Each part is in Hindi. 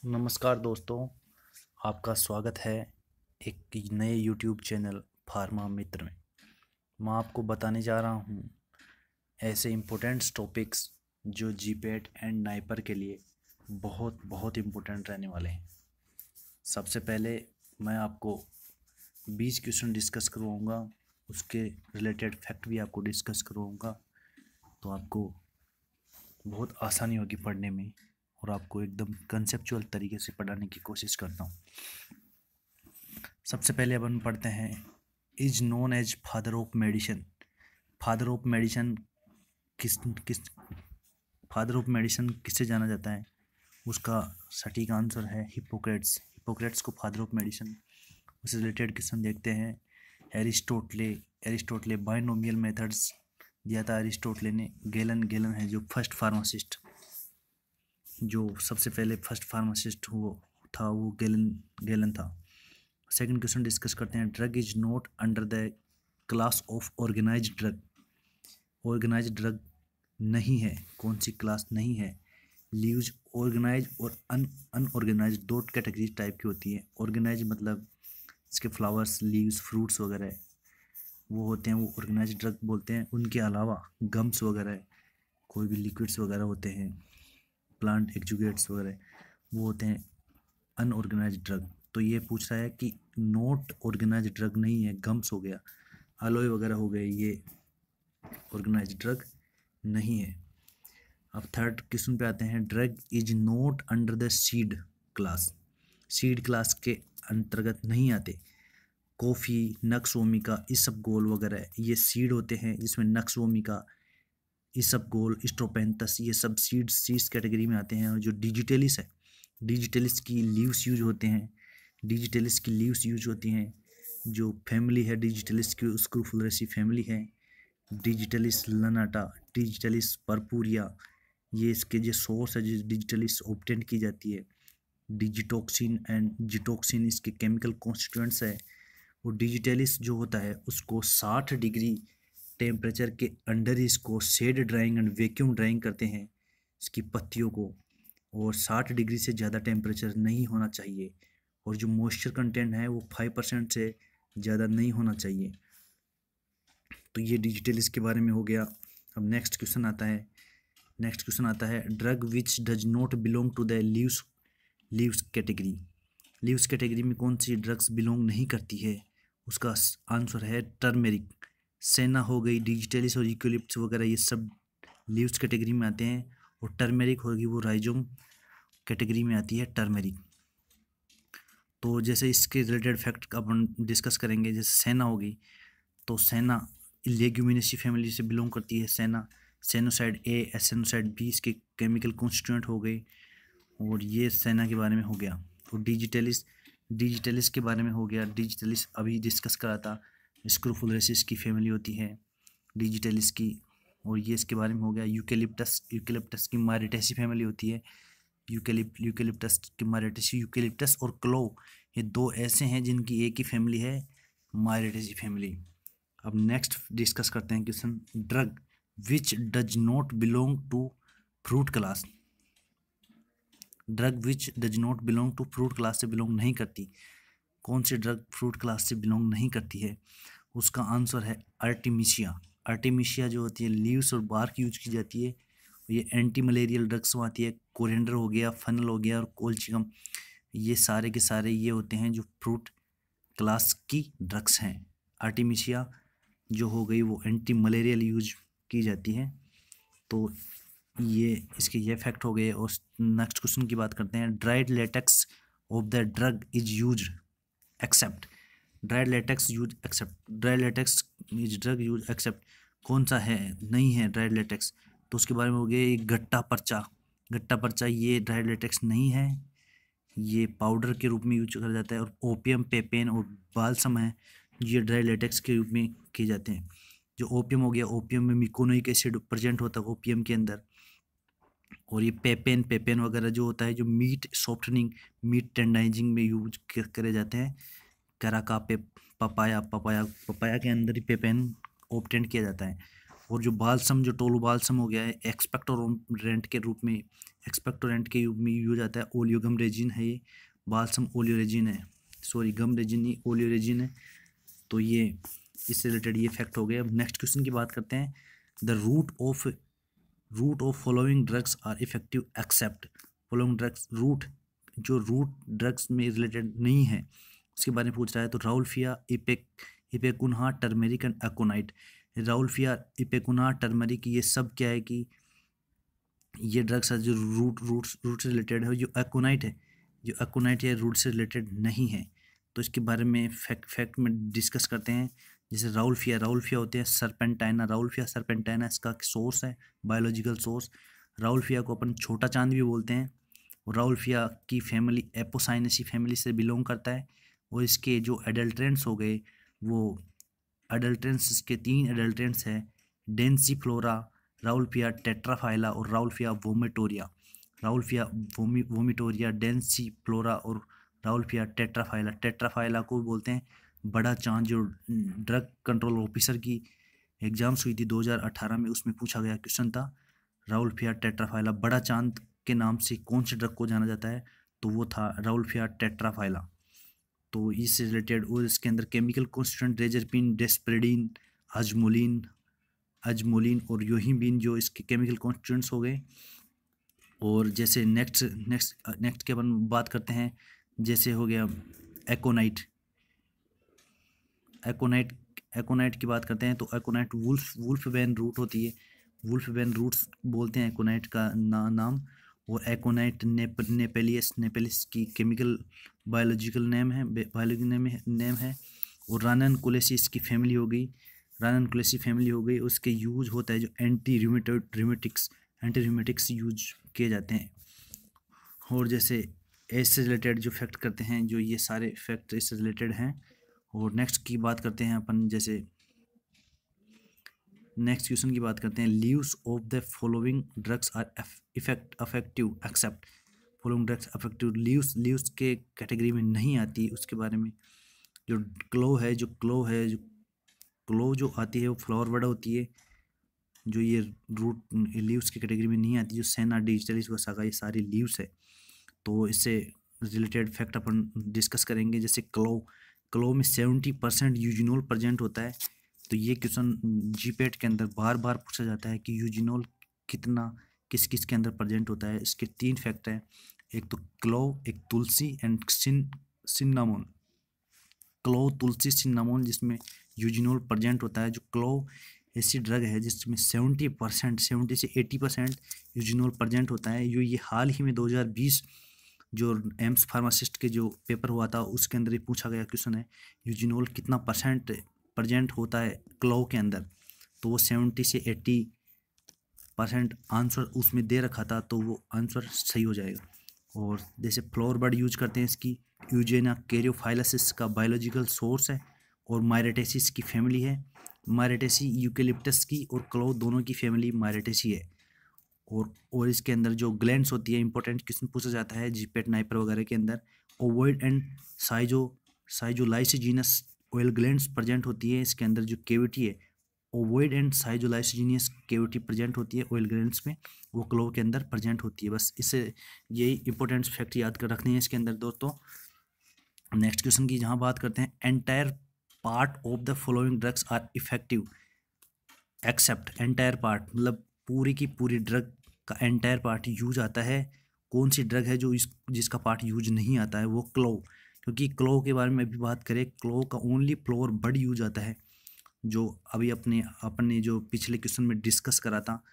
नमस्कार दोस्तों, आपका स्वागत है एक नए YouTube चैनल फार्मा मित्र में। मैं आपको बताने जा रहा हूँ ऐसे इम्पोर्टेंट्स टॉपिक्स जो जीपैट एंड नाइपर के लिए बहुत बहुत इम्पोर्टेंट रहने वाले हैं। सबसे पहले मैं आपको 20 क्वेश्चन डिस्कस करवाऊँगा, उसके रिलेटेड फैक्ट भी आपको डिस्कस करवाऊँगा, तो आपको बहुत आसानी होगी पढ़ने में और आपको एकदम कंसेप्चुअल तरीके से पढ़ाने की कोशिश करता हूँ। सबसे पहले अपन पढ़ते हैं is known as father of medicine. Father of medicine किस किस फादर ऑफ मेडिसिन किससे जाना जाता है? उसका सटीक आंसर है हिप्पोक्रेट्स। हिप्पोक्रेट्स को फादर ऑफ मेडिसिन, उससे रिलेटेड क्वेश्चन देखते हैं। एरिस्टोटले एरिस्टोटले बाइनोमियल मेथड्स दिया था एरिस्टोटले ने। गैलन गैलन है जो फर्स्ट फार्मासिस्ट, जो सबसे पहले फर्स्ट फार्मासिस्ट वो गैलन गैलन था। सेकंड क्वेश्चन डिस्कस करते हैं। Drug is not under the class of organised drug. Organised drug नहीं है, कौन सी क्लास नहीं है? लीव्स ऑर्गेनाइज और अनऑर्गेनाइज दो कैटेगरी टाइप की होती है। ऑर्गेनाइज मतलब इसके फ्लावर्स, लीव्स, फ्रूट्स वगैरह वो होते हैं, वो ऑर्गेनाइज ड्रग बोलते हैं। उनके अलावा गम्स वगैरह, कोई भी लिक्विड्स वगैरह होते हैं, प्लांट एक्जुगेट्स वगैरह, वो होते हैं अनऑर्गेनाइज ड्रग। तो ये पूछ रहा है कि नॉट ऑर्गेनाइज ड्रग नहीं है, गम्स हो गया, अलोए वगैरह हो गए, ये ऑर्गेनाइज ड्रग नहीं है। अब थर्ड क्वेश्चन पे आते हैं। Drug is not under the seed class. Seed class के अंतर्गत नहीं आते। कॉफ़ी, नक्स वोमिका, इसबगोल वगैरह ये सीड होते हैं, जिसमें नक्स वोमिका, इसबगोल, स्ट्रोपेंथस ये सब सीड्स कैटेगरी में आते हैं। और जो डिजिटेलिस है, डिजिटेलिस की लीव्स यूज होते हैं, डिजिटेलिस की लीव्स यूज होती हैं। जो फैमिली है डिजिटेलिस की, स्क्रूफुलरेसी फैमिली है। डिजिटलिस लनाटा, डिजिटलिस परपूरिया, ये इसके जो सोर्स है जो डिजिटलिस ऑब्टेन की जाती है। डिजिटोक्सिन एंड जिटोक्सिन इसके केमिकल कॉन्स्टिट्यूएंट्स है। वो डिजिटलिस जो होता है उसको 60 डिग्री टेम्परेचर के अंडर ही इसको shade drying and vacuum drying करते हैं इसकी पत्तियों को। और 60 डिग्री से ज़्यादा टेम्परेचर नहीं होना चाहिए। और जो मॉइस्चर कंटेंट है वो 5% से ज़्यादा नहीं होना चाहिए। तो ये डिजिटल इसके बारे में हो गया। अब नेक्स्ट क्वेश्चन आता है drug which does not belong to the leaves category. Leaves category में कौन सी ड्रग्स बिलोंग नहीं करती है? उसका आंसर है टर्मेरिक। सेना हो गई, डिजिटलिस और यूकेलिप्टस वगैरह ये सब लीव्स कैटेगरी में आते हैं। और टर्मेरिक होगी वो राइजोम कैटेगरी में आती है, टर्मेरिक। तो जैसे इसके रिलेटेड फैक्ट अपन डिस्कस करेंगे। जैसे सेना होगी, तो सेना लेग्यूमिनेसी फैमिली से बिलोंग करती है। सेना, सेनोसाइड ए, एसेनोसाइड बी इसके केमिकल कॉन्स्टिट्यूएंट हो गए। और ये सेना के बारे में हो गया। और डिजिटलिस के बारे में हो गया। डिजिटलिस अभी डिस्कस करा था, स्क्रूफुलरेसिस की फैमिली होती है डिजिटलिस की। और ये इसके बारे में हो गया। यूकेलिप्टस की मारिटेसी फैमिली होती है। यूकेलिप्टस की मारिटेसी, यूकेलिप्टस और क्लोव ये दो ऐसे हैं जिनकी एक ही फैमिली है, मारिटेसी फैमिली। अब नेक्स्ट डिस्कस करते हैं question. Drug which does not belong to fruit class. Drug which does not belong to fruit class से बिलोंग नहीं करती। कौन सी ड्रग फ्रूट क्लास से बिलोंग नहीं करती है? उसका आंसर है आर्टिमिशिया। आर्टिमिशिया जो होती है लीव्स और बार्क यूज की जाती है। ये एंटी मलेरियल ड्रग्स में आती है। कोरिएंडर हो गया, फनल हो गया और कोलचिकम, ये सारे के सारे ये होते हैं जो फ्रूट क्लास की ड्रग्स हैं। आर्टिमिशिया जो हो गई वो एंटी मलेरियल यूज की जाती है। तो ये इसके ये फैक्ट हो गए। और नेक्स्ट क्वेश्चन की बात करते हैं। Dried latex of the drug is use except. Dried latex use except, dried latex is drug use except कौन सा है? नहीं है ड्राइड लेटेक्स। तो उसके बारे में हो गया एक गट्टा पर्चा। गट्टा पर्चा ये ड्राइड लेटेक्स नहीं है, ये पाउडर के रूप में यूज करा जाता है। और ओपियम, पेपेन और बालसम है, ये ड्राई लेटेक्स के रूप में किए जाते हैं। जो ओपियम हो गया, ओपियम में मिकोनोइक एसिड प्रेजेंट होता है ओपियम के अंदर। और ये पेपेन वगैरह जो होता है, जो मीट सॉफ्टनिंग, मीट टेंडाइजिंग में यूज करे जाते हैं। कराका पे पपाया के अंदर ही पेपेन ऑब्टेन किया जाता है। और जो बालसम, जो टोलोबाल्सम हो गया है, एक्सपेक्टोरेंट के रूप में, एक्सपेक्टोरेंट के रूप में यूज आता है। ओलियोगम रेजिन है ये, बालसम ओलियोरेजिन है, सॉरी गम रेजिन नहीं ओलियोरेजिन है। तो ये इससे रिलेटेड ये फैक्ट हो गया। अब नेक्स्ट क्वेश्चन की बात करते हैं। The root of following drugs are effective except following drugs. Root, जो रूट ड्रग्स में रिलेटेड नहीं है उसके बारे में पूछ रहा है। तो rauwolfia, ipecacuanha, turmeric and aconite. Rauwolfia, ipecacuanha, turmeric, ये सब क्या है कि ये ड्रग्स है जो रूट से रिलेटेड है। जो एकोनाइट है रूट से रिलेटेड नहीं है। तो इसके बारे में फैक्ट में डिस्कस करते हैं। जैसे राउल्फिया होते हैं राउल्फिया सर्पेंटाइना इसका सोर्स है, बायोलॉजिकल सोर्स। राउल्फिया को अपन छोटा चांद भी बोलते हैं। और राउल्फिया की फैमिली एपोसाइनेसी फैमिली से बिलोंग करता है। और इसके जो एडल्ट्रेंट्स हो गए वो एडल्ट्रेंट्स, इसके 3 एडल्ट्रेंट्स हैं, डेंसिफ्लोरा, राउल्फिया टेट्राफाइला और राउल्फिया वोमिटोरिया। वोमिटोरिया, डेंसिफ्लोरा और राउल्फिया टेट्राफाइला। टेट्राफाइला को भी बोलते हैं बड़ा चांद। जो ड्रग कंट्रोल ऑफिसर की एग्जाम्स हुई थी 2018 में, उसमें पूछा गया क्वेश्चन था राउल्फिया टेट्राफाइला बड़ा चांद के नाम से कौन से ड्रग को जाना जाता है, तो वो था राउल्फिया टेट्राफाइला। तो इससे रिलेटेड, और इसके अंदर केमिकल कॉन्स्टिट्यूएंट रेजरपिन, डेस्प्रेडिन, अजमोलिन और योहिम्बिन जो इसके केमिकल कॉन्स्टिट्यूएंट्स हो गए। और जैसे नेक्स्ट के अपन बात करते हैं, जैसे हो गया एकोनाइट की बात करते हैं। तो एकोनाइट वुल्फ वैन रूट होती है, वुल्फ वैन रूट्स बोलते हैं एकोनाइट का नाम। और एकोनाइट नेपेलिस की केमिकल बायोलॉजिकल नेम है। और राननकुलेसी इसकी फैमिली हो गई, उसके यूज होता है जो एंटी र्यूमेटिक्स यूज किए जाते हैं। और जैसे इससे रिलेटेड जो फैक्ट करते हैं, जो ये सारे फैक्ट इससे रिलेटेड हैं। और नेक्स्ट की बात करते हैं अपन, जैसे नेक्स्ट क्वेश्चन की बात करते हैं। Leaves of the following drugs are affective except following drugs affective. Leaves के कैटेगरी में नहीं आती, उसके बारे में। जो क्लो जो आती है वो फ्लावर बर्ड होती है, जो ये रूट लीव्स की कैटेगरी में नहीं आती। जो सेना, डिजिटलिस, वसागा, ये सारी लीव्स है। तो इससे रिलेटेड फैक्ट अपन डिस्कस करेंगे। जैसे क्लो में 70% यूजिनोल प्रेजेंट होता है। तो ये क्वेश्चन जीपेट के अंदर बार बार पूछा जाता है कि यूजिनोल कितना किस किस के अंदर प्रेजेंट होता है। इसके 3 फैक्ट हैं, एक तो क्लोव, एक तुलसी एंड सिन्नामोन। क्लोव, तुलसी, सिन्नामोन जिसमें यूजिनोल प्रेजेंट होता है। जो क्लोव ऐसी ड्रग है जिसमें 70 से 80% यूजिनोल प्रेजेंट होता है। ये हाल ही में 2020 जो एम्स फार्मासिस्ट के जो पेपर हुआ था उसके अंदर ही पूछा गया क्वेश्चन है, यूजिनोल कितना % प्रेजेंट होता है क्लोव के अंदर। तो वो 70 से 80% आंसर उसमें दे रखा था, तो वो आंसर सही हो जाएगा। और जैसे फ्लावर बर्ड यूज करते हैं, इसकी यूजेना कैरियोफाइलसिस का बायोलॉजिकल सोर्स है। और मायरेटेसिस की फैमिली है, मायरेटेसी यूकेलिप्टस की और क्लोव दोनों की फैमिली मायरेटेसी है। और इसके अंदर जो ग्लैंड्स होती है, इंपॉर्टेंट क्वेश्चन पूछा जाता है जीपेट नाइपर वगैरह के अंदर। Ovoid and schizolysigenous oil glands present होती है। इसके अंदर जो केविटी है, ovoid and schizolysigenous cavity present होती है ऑयल ग्लैंड्स में, वो क्लोव के अंदर प्रेजेंट होती है। बस इससे यही इंपॉर्टेंट फैक्ट याद कर रखनी है इसके अंदर दोस्तों। नेक्स्ट क्वेश्चन की जहाँ बात करते हैं, entire part of the following drugs are effective except. Entire part मतलब पूरी की पूरी ड्रग का एंटायर पार्ट यूज आता है। कौन सी ड्रग है जो जिसका पार्ट यूज नहीं आता है, वो क्लोव। क्योंकि क्लोव के बारे में अभी बात करें, क्लोव का ओनली फ्लोर बड यूज आता है, जो अभी अपने जो पिछले क्वेश्चन में डिस्कस करा था,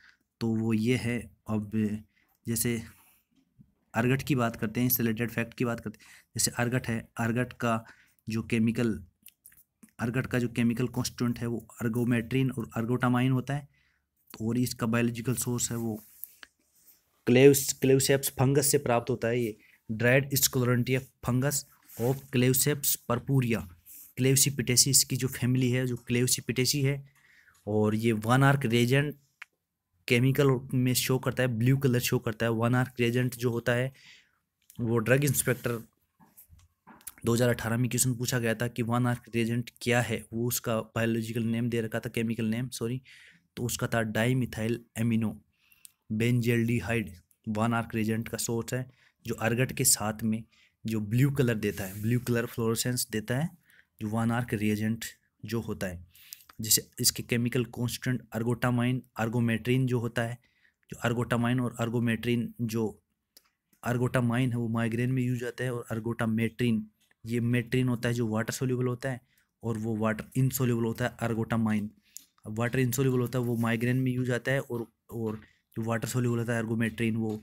तो वो ये है। अब जैसे अर्गट की बात करते हैं, इससे रिलेटेड फैक्ट की बात करते हैं। जैसे अर्गट है, अर्गट का जो केमिकल कॉन्स्टिट्यूएंट है वो अर्गोमेट्रिन और अर्गोटामाइन होता है। और इसका बायोलॉजिकल सोर्स है वो क्लेवसेप्स फंगस से प्राप्त होता है। ये dried sclerotia fungus of Claviceps purpurea, Clavicipitaceae इसकी जो फैमिली है, जो क्लेवसीपिटेसी है। और ये 1 आर्क रेजेंट केमिकल में शो करता है, ब्लू कलर शो करता है। 1 आर्क रेजेंट जो होता है वो ड्रग इंस्पेक्टर 2018 में क्वेश्चन पूछा गया था कि 1 आर्क रेजेंट क्या है, वो उसका बायोलॉजिकल नेम दे रखा था, केमिकल नेम सॉरी। तो उसका था di methyl amino benzaldehyde. 1 arc reagent का सोर्स है जो अर्गट के साथ में जो ब्लू कलर देता है, ब्लू कलर फ्लोरोसेंस देता है, जो 1 आर्क रिएजेंट जो होता है। जैसे इसके केमिकल कॉन्स्टेंट अर्गोटामाइन अर्गोमेट्रिन जो होता है, जो अर्गोटामाइन और अर्गोमेट्रिन, जो अर्गोटामाइन है वो माइग्रेन में यूज आता है, और अर्गोटामेट्रिन ये मेट्रिन होता है जो वाटर सोल्यूबल होता है, और वो वाटर इनसोल्यूबल होता है अर्गोटामाइन। वाटर इनसोल्यूबल होता है वो माइग्रेन में यूज आता है, और जो वाटर सोल्यूबल होता है अर्गोमेट्रिन वो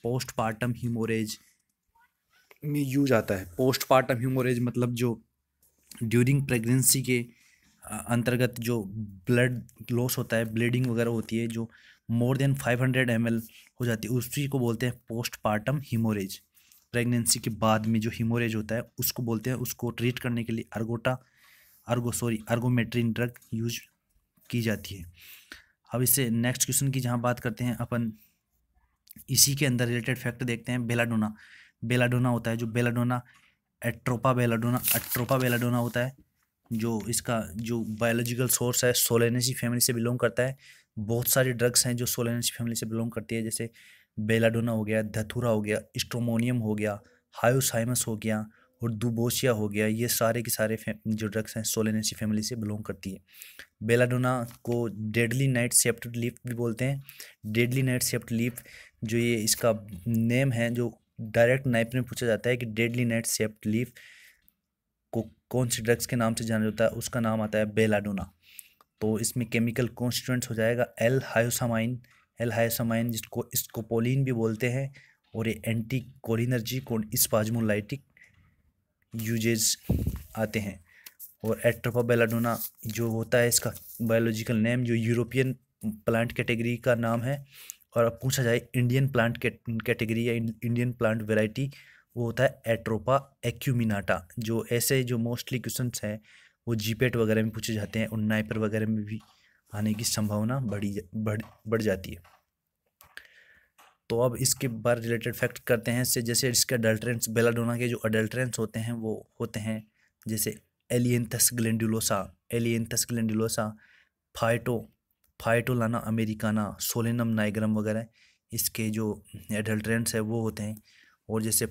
पोस्टपार्टम हीमोरेज में यूज आता है। पोस्टपार्टम हीमोरेज मतलब जो ड्यूरिंग प्रेगनेंसी के अंतर्गत जो ब्लड लॉस होता है, ब्लीडिंग वगैरह होती है, जो मोर देन 500 ml हो जाती है, उसी को बोलते हैं पोस्टपार्टम हीमोरेज। प्रेगनेंसी के बाद में जो हीमोरेज होता है उसको बोलते हैं। उसको ट्रीट करने के लिए अर्गोमेट्रिन ड्रग यूज की जाती है। अब इससे नेक्स्ट क्वेश्चन की जहाँ बात करते हैं अपन, इसी के अंदर रिलेटेड फैक्ट देखते हैं। बेलाडोना, बेलाडोना होता है जो बेलाडोना एट्रोपा बेलाडोना होता है, जो इसका जो बायोलॉजिकल सोर्स है सोलेनेसी फैमिली से बिलोंग करता है। बहुत सारी ड्रग्स हैं जो सोलेनेसी फैमिली से बिलोंग करती है, जैसे बेलाडोना हो गया, धतूरा हो गया, स्ट्रोमोनियम हो गया, हायोसाइमस हो गया, और दुबोसिया हो गया। ये सारे के सारे जो ड्रग्स हैं सोलेनेसी फैमिली से बिलोंग करती है। बेलाडोना को डेडली नाइट शेप्ड लीफ भी बोलते हैं। डेडली नाइट शेप्ड लीफ जो ये इसका नेम है, जो डायरेक्ट नाइप में पूछा जाता है कि डेडली नाइट शेप्ड लीफ को कौन सी ड्रग्स के नाम से जाना जाता है, उसका नाम आता है बेलाडोना। तो इसमें केमिकल कॉन्स्टिट्यूएंट्स हो जाएगा एल हायोसामाइन जिसको स्कोपोलिन भी बोलते हैं, और ये एंटी कोलिनर्जिक और स्पाज्मोलाइटिक यूजेज आते हैं। और एट्रोपा बेलाडोना जो होता है इसका बायोलॉजिकल नेम जो यूरोपियन प्लांट कैटेगरी का नाम है, और अब पूछा जाए इंडियन प्लांट कैटेगरी या इंडियन प्लांट वेराइटी, वो होता है एट्रोपा एक्यूमिनाटा। जो ऐसे जो मोस्टली क्वेश्चंस हैं वो जीपेट वगैरह में पूछे जाते हैं, और नाइपर वगैरह में भी आने की संभावना बढ़ जाती है। तो अब इसके बारे रिलेटेड फैक्ट करते हैं इससे। जैसे इसके अडल्ट्रेंट्स, बेलाडोना के जो अडल्ट्रेंट्स होते हैं वो होते हैं जैसे एलियंथस ग्लैंडुलोसा, फाइटोलाना अमेरिकाना, सोलेनम नाइग्रम वगैरह इसके जो एडल्ट्रेंट्स है वो होते हैं। और जैसे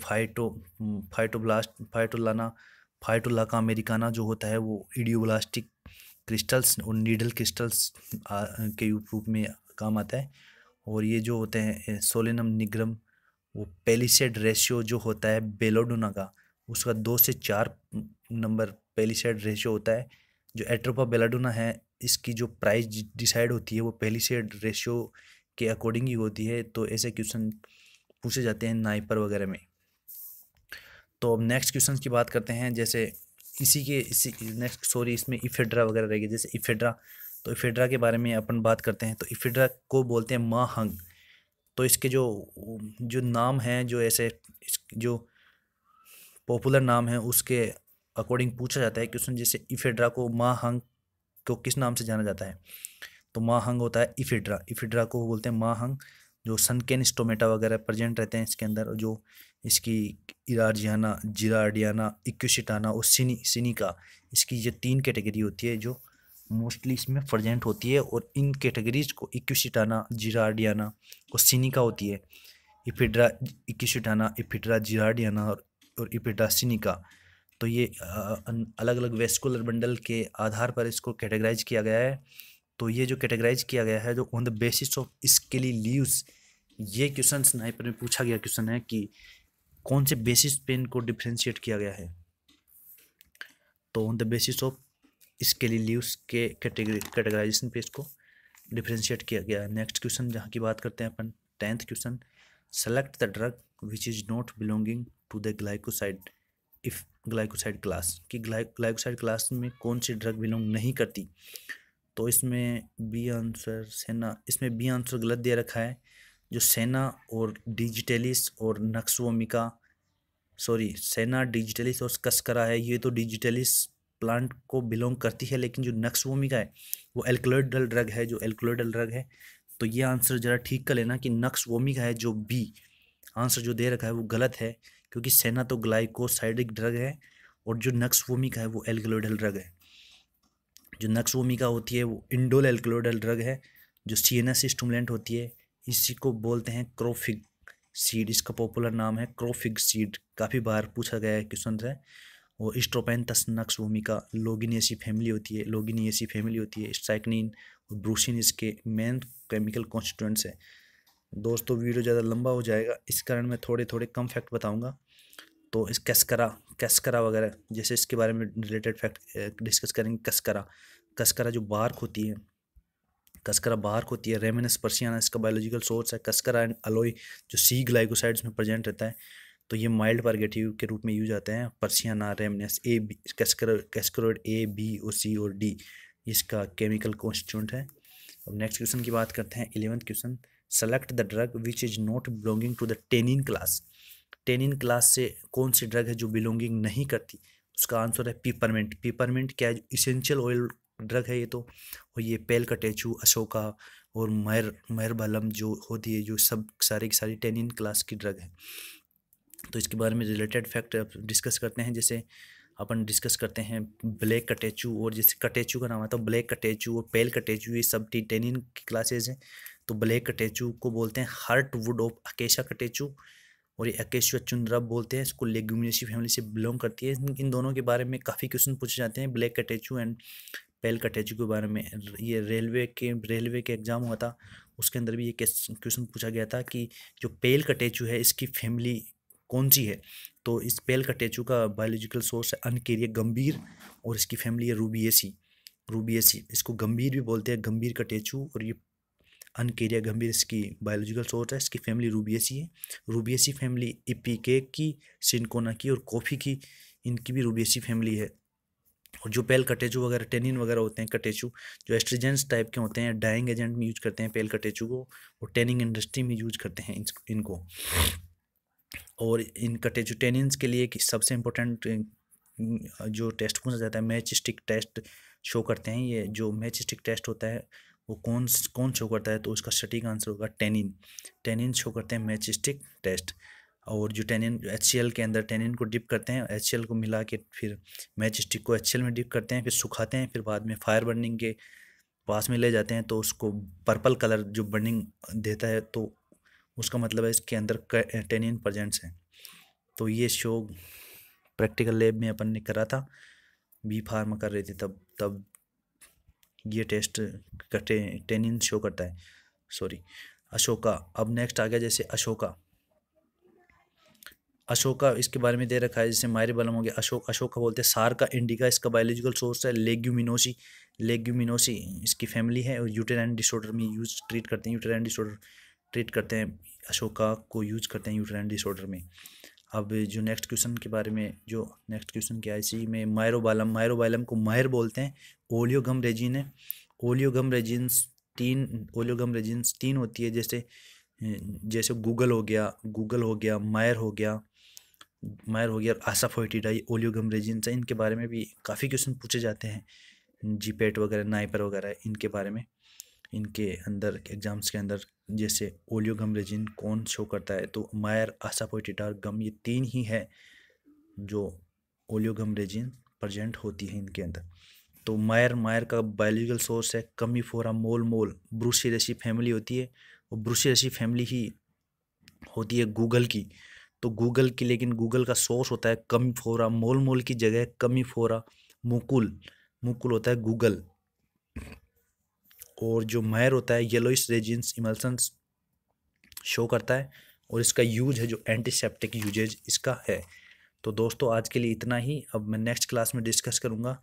फाइटोलाका अमेरिकाना जो होता है वो इडियोब्लास्टिक क्रिस्टल्स और नीडल क्रिस्टल्स के रूप में काम आता है। और ये जो होते हैं सोलेनम निग्रम, वो पेलिसेड रेशियो जो होता है बेलाडोना का, उसका 2 से 4 नंबर पेलिसेड रेशियो होता है। जो एट्रोपा बेलाडोना है इसकी जो प्राइस डिसाइड होती है वो पेलिसेड रेशियो के अकॉर्डिंग ही होती है। तो ऐसे क्वेश्चन पूछे जाते हैं नाइपर वगैरह में। तो अब नेक्स्ट क्वेश्चन की बात करते हैं। जैसे इसमें इफेड्रा वगैरह रहेगी। जैसे इफेड्रा, तो इफेड्रा के बारे में अपन बात करते हैं। तो इफेड्रा को बोलते हैं माहंग। तो इसके जो नाम है, जो ऐसे जो पॉपुलर नाम है उसके अकॉर्डिंग पूछा जाता है क्वेश्चन। जैसे इफेड्रा को माहंग को किस नाम से जाना जाता है, तो माहंग होता है इफेड्रा को बोलते हैं माहंग। जो सनकेन स्टोमेटा वगैरह प्रेजेंट रहते हैं इसके अंदर, जो इसकी इरार्जियाना, जिरार्डियाना, इक्विसिटाना और सिनिका, इसकी ये 3 कैटेगरी होती है जो मोस्टली इसमें प्रेजेंट होती है। और इन कैटेगरीज को इक्विसिटाना, जिरार्डियाना और सिनिका होती है। इफेड्रा इक्विसिटाना, इफेड्रा जिरार्डियाना और इफेड्रा सिनिका। तो ये अलग अलग वेस्कुलर बंडल के आधार पर इसको कैटेगराइज किया गया है। तो ये जो कैटेगराइज किया गया है जो on the basis of scaly leaves, ये क्वेश्चन स्नाइपर में पूछा गया क्वेश्चन है कि कौन से बेसिस पे इनको डिफ्रेंशिएट किया गया है। तो on the basis of scaly leaves के कैटेगराइजेशन पे इसको डिफ्रेंशिएट किया गया है। नेक्स्ट क्वेश्चन जहाँ की बात करते हैं अपन, 10th question, select the drug which is not belonging to the glycoside class, कि ग्लाइकोसाइड क्लास में कौन सी ड्रग बिलोंग नहीं करती। तो इसमें बी आंसर सेना, इसमें बी आंसर गलत दे रखा है। जो सेना और डिजिटलिस और सेना डिजिटलिस और कस्करा है, ये तो डिजिटलिस प्लांट को बिलोंग करती है, लेकिन जो नक्सवोमिका है वो एल्कलॉइडल ड्रग है। तो ये आंसर ज़रा ठीक कर लेना कि नक्सवोमिका है, जो बी आंसर जो दे रखा है वो गलत है, क्योंकि सेना तो ग्लाइकोसाइडिक ड्रग है और जो नक्सवोमिका है वो एल्कलॉइडल ड्रग है। जो नक्सवोमिका होती है वो इंडोल एल्कलॉइडल ड्रग है, जो सीएनएस स्टिमुलेंट होती है, इसी को बोलते हैं क्रोफिग सीड। इसका पॉपुलर नाम है क्रोफिग सीड, काफ़ी बार पूछा गया है क्वेश्चन है। और स्ट्रोपेंथस नक्स भूमिका लोगिनियसी फैमिली होती है, लोगिनियसी फैमिली होती है। स्ट्राइकनिन और ब्रूसिन इसके मेन केमिकल कॉन्स्टिट्यूएंट्स है। दोस्तों वीडियो ज़्यादा लंबा हो जाएगा, इस कारण मैं थोड़े थोड़े कम फैक्ट बताऊंगा। तो इस कैस्करा वगैरह जैसे इसके बारे में रिलेटेड फैक्ट डिस्कस करेंगे। कसकरा जो बार्क होती है, कसकरा बार्क होती है। रेमिनस पर्सियाना इसका बायोलॉजिकल सोर्स है। कसकरा एंड अलोई जो सी ग्लाइकोसाइड्स में प्रेजेंट रहता है, तो ये माइल्ड परगेटिव के रूप में यूज आते हैं। पर्सियाना, रेमिनस, ए बी, कैस्करोइड ए बी और सी और डी इसका केमिकल कॉन्स्टिट्यूएंट है। अब नेक्स्ट क्वेश्चन की बात करते हैं। 11th question, select the drug which is not belonging to the tannin class. Tannin class से कौन सी ड्रग है जो बिलोंगिंग नहीं करती? उसका आंसर है पिपरमिंट। पिपरमिंट क्या है? इसेंशियल ऑयल ड्रग है ये तो। और ये पेलकटेचु, अशोका और मयरबालम जो होती है, जो सब सारी की सारी टेनिन क्लास की ड्रग है। तो इसके बारे में रिलेटेड फैक्ट डिस्कस करते हैं। जैसे अपन डिस्कस करते हैं ब्लैक कटेचू, और जैसे कटेचू का नाम आता है ब्लैक कटेचू और पेल कटेचू, ये सब टेनिन की क्लासेज हैं। तो ब्लैक कटेचू को बोलते हैं हार्ट वुड ऑफ अकेशा कटेचू, और ये अकेशिया चुंद्रा बोलते हैं। इसको लेग्यूमिनेसी फैमिली से बिलोंग करती है। इन दोनों के बारे में काफ़ी क्वेश्चन पूछे जाते हैं, black catechu and pale catechu के बारे में। ये रेलवे के एग्जाम हुआ था, उसके अंदर भी ये क्वेश्चन पूछा गया था कि जो पेल कटेचू है इसकी फैमिली कौन सी है। तो इस पेल कटेचू का बायोलॉजिकल सोर्स है अनकेरिया गंभीर, और इसकी फैमिली है रूबिएसी। इसको गंभीर भी बोलते हैं, गंभीर कटेचू, और ये अनकेरिया गंभीर इसकी बायोलॉजिकल सोर्स है। इसकी फैमिली रूबिएसी है। रूबिएसी फैमिली इपिकेक की, सिनकोना की और कॉफ़ी की, इनकी भी रूबिएसी फैमिली है। और जो पेल कटेचू वगैरह टेनिन वगैरह होते हैं कटेचू, जो एस्ट्रीजेंस टाइप के होते हैं, डाइंग एजेंट में यूज करते हैं पेल कटेचू को, और टेनिंग इंडस्ट्री में यूज करते हैं इनको। और इन कटेचू टेनिन्स के लिए सबसे इम्पोर्टेंट जो टेस्ट पूछा जाता है, मैच स्टिक टेस्ट शो करते हैं। ये जो मैच स्टिक टेस्ट होता है वो कौन शो करता है? तो उसका सटीक आंसर होगा टेनिन शो करते हैं मैच स्टिक टेस्ट। और जो टेनिन HCl के अंदर टेनिन को डिप करते हैं, HCl को मिला के फिर मैच स्टिक को HCl में डिप करते हैं, फिर सुखाते हैं, फिर बाद में फायर बर्निंग के पास में ले जाते हैं, तो उसको पर्पल कलर जो बर्निंग देता है, तो उसका मतलब है इसके अंदर टेनिन प्रेजेंट्स है। तो ये शो प्रैक्टिकल लैब में अपन ने करा था, बी फार्मा कर रहे थे तब ये टेस्ट टेनिन शो करता है। सॉरी, अशोका। अब नेक्स्ट आ गया जैसे अशोका इसके बारे में दे रखा है। जैसे मायरीबलम हो गया, अशोका बोलते हैं सारका इंडिका, इसका बायोलॉजिकल सोर्स है लेग्यूमिनोसी इसकी फैमिली है। और यूटेराइन डिसऑर्डर में ट्रीट करते हैं, यूटेराइन डिसऑर्डर ट्रीट करते हैं, अशोका को यूज करते हैं यूटेराइन डिसऑर्डर में। अब जो नेक्स्ट क्वेश्चन के बारे में, जो नेक्स्ट क्वेश्चन क्या है इसी में, मायरोबालम को मायर बोलते हैं। ओलियोगम रेजिन है। ओलियोगम रेजिन्स तीन होती है, जैसे गूगल हो गया, मायर हो गया और आसाफोइटिडाई ओलियोगम रेजिन्स है। इनके बारे में भी काफ़ी क्वेश्चन पूछे जाते हैं, जीपेट वगैरह, नाइपर वगैरह, इनके बारे में इनके अंदर एग्जाम्स के अंदर। जैसे ओलियोगम रेजिन कौन शो करता है? तो मायर, आसाफोइटिडार, गम, ये तीन ही है जो ओलियोगम रेजिन प्रेजेंट होती है इनके अंदर। तो मायर का बायोलॉजिकल सोर्स है कमीफोरा मोल, ब्रूसिएसी फैमिली होती है, और ब्रूसिएसी फैमिली ही होती है गूगल की। तो लेकिन गूगल का सोर्स होता है कमीफोरा मोल की जगह कमीफोरा मुकुल होता है गूगल। और जो मायर होता है येलोइस रेजिन्स इमल्सन्स शो करता है, और इसका यूज है जो एंटीसेप्टिक यूजेज इसका है। तो दोस्तों आज के लिए इतना ही। अब मैं नेक्स्ट क्लास में डिस्कस करूँगा।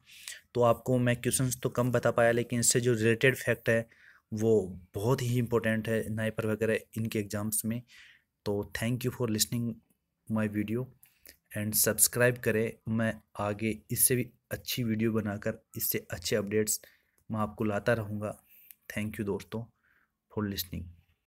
तो आपको मैं क्वेश्चंस तो कम बता पाया, लेकिन इससे जो रिलेटेड फैक्ट है वो बहुत ही इंपॉर्टेंट है नाइपर वगैरह इनके एग्जाम्स में। तो thank you for listening my video and subscribe करें। मैं आगे इससे भी अच्छी वीडियो बनाकर इससे अच्छे अपडेट्स मैं आपको लाता रहूँगा। थैंक यू दोस्तों फॉर लिसनिंग।